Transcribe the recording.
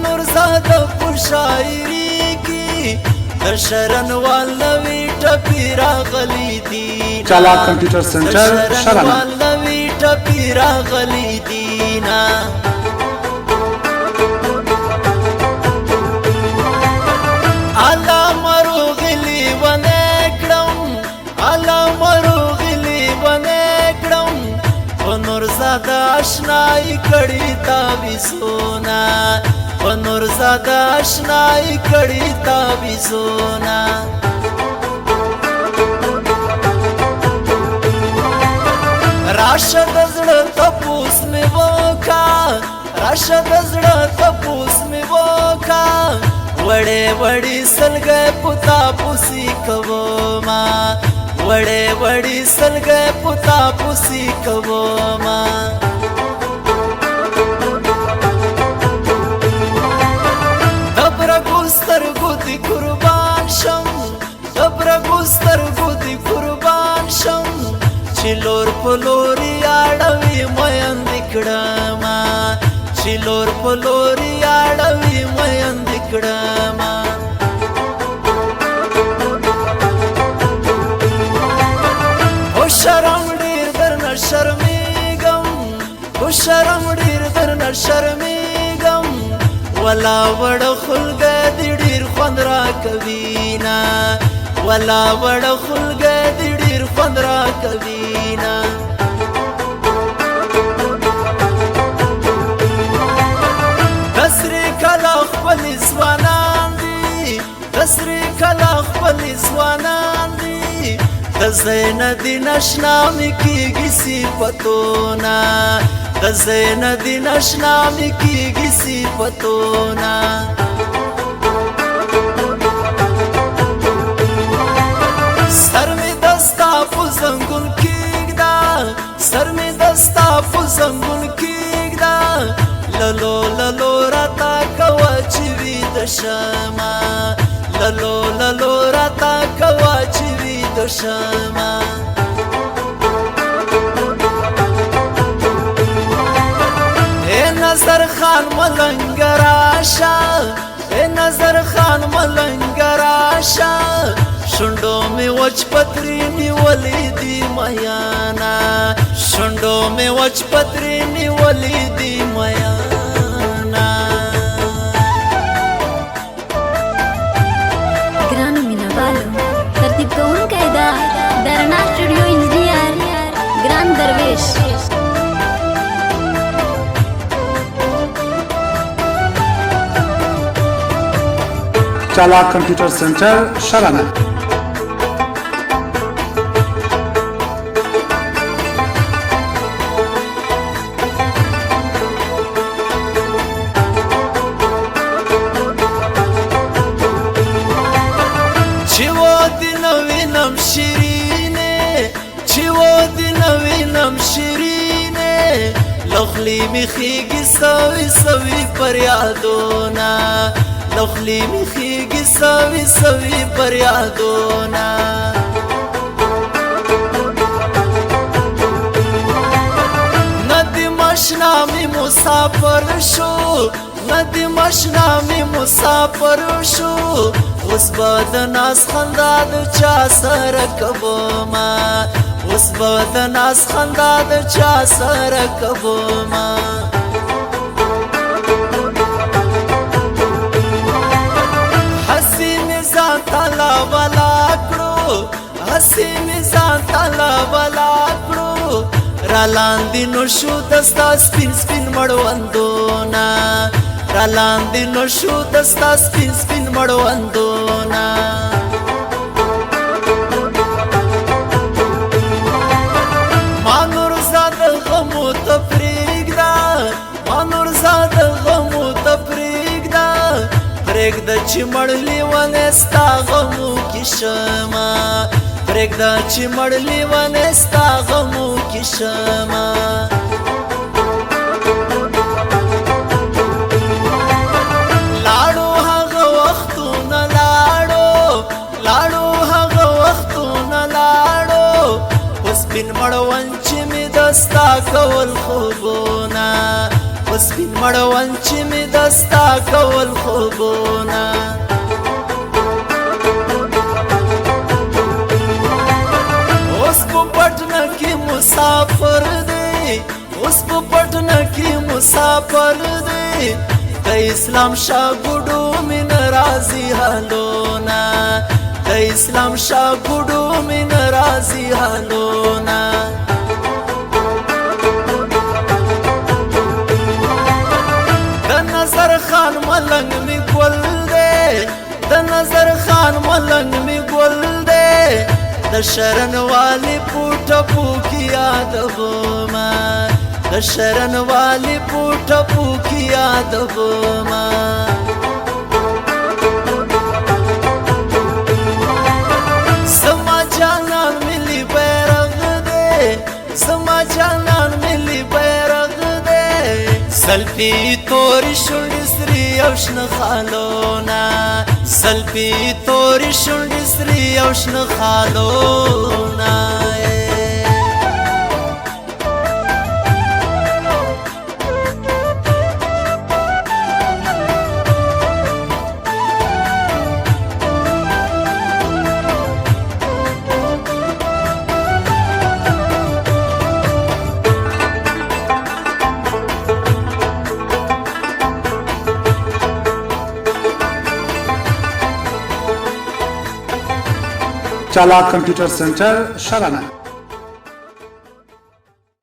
نورزاده په شاعري کې د شرن والوي ټپي راغلي دي چالاک کمپیوټر سنټر شرن والوي ټپي راغلي دي نا نورزاده آشنای کړي تا وسونا او نورزاده آشنای کړي تا وسونا راشد زړه تپوس می وکا راشد زړه تپوس می وکا وړې وړې سلګې پتا پوسی کوما وړې وړې سلګې پتا پوسی کوما دبر ګستر ګوتی قربان شم دبر ګستر ګوتی قربان شم چلور پلوري اړوي مېن دکړما چلور پلوري اړوي مېن دکړما شرم ډیر درنه شرمېږم خو شرم ډیر درنه شرمېږم ولا وړه خلګه دې ډیر خوند راکوي نه ولا وړه خلګه دې ډیر خوند راکوي نه دسرې کله خپل ځوانان دي دسرې کله خپل ځوانان دي زین دی نشنامی کیگی صفتونا زین دی نشنامی کیگی صفتونا سر می دستا پو زنگون کیگدا سر می دستا پو زنگون کیگدا للو للو راتا کوا چوی دشما للو للو راتا کوا چوی دشما اے نظر خان ملنگ راشا اے نظر خان ملنگ راشا شنڈو میں وچ پتری نیولی دی میانا شنڈو میں وچ پتری نیولی دی میانا گرانو مینا بالو ترتیب کون قاعدہ درنا اسٹوڈیو انجینئر گران درویش چالاک کمپیوټر سنټر شرن لخلی می خیگی سوی سوی پر یادونا لخلی می خیگی سوی سوی پر یادونا ندی مشنا می مسافر شو ندی مشنا می مسافر شو اوس باد ناس خندا د چا سره کوما اوس باد ناس خندا د چا سره کوما حسین ځان تعالی ولا کړو حسین ځان تعالی ولا کړو را لاندې نو شو دستا سپین سپین مړوندونا را لاندې نو شو دستا سپین سپین مړوندونا پرېږده چې مړ لیونی ستا غمو کې شمه پرېږده چې مړ لیونی ستا غمو کې شمه لاړو هغه وختونه لاړو لاړو هغه وختونه لاړو اوس سپین مړوند چې مې دستا کول خوبونه اوس سپین مړوند چې مې دستا رسا کول خوبونه اوس په پټنه کې مسافر دی اوس په پټنه کې مسافر دی د اسلام شاګوډو من راضي حالونه د اسلام شاګوډو من راضي حالونه د نظر خان ملنګ می ګل دی د نظر خان ملنګ می ګل دی د شرن والی پوټه پوکی یادوما د شرن والی پوټه پوکی یادوما سما جانان ملی بیرغ دے سما جانان ملی بیرغ دے سلپی توری شونډې سرې او شنه خالونه سلپی توری شونډې سرې او شنه خالونه চালাক computer centre সারানা।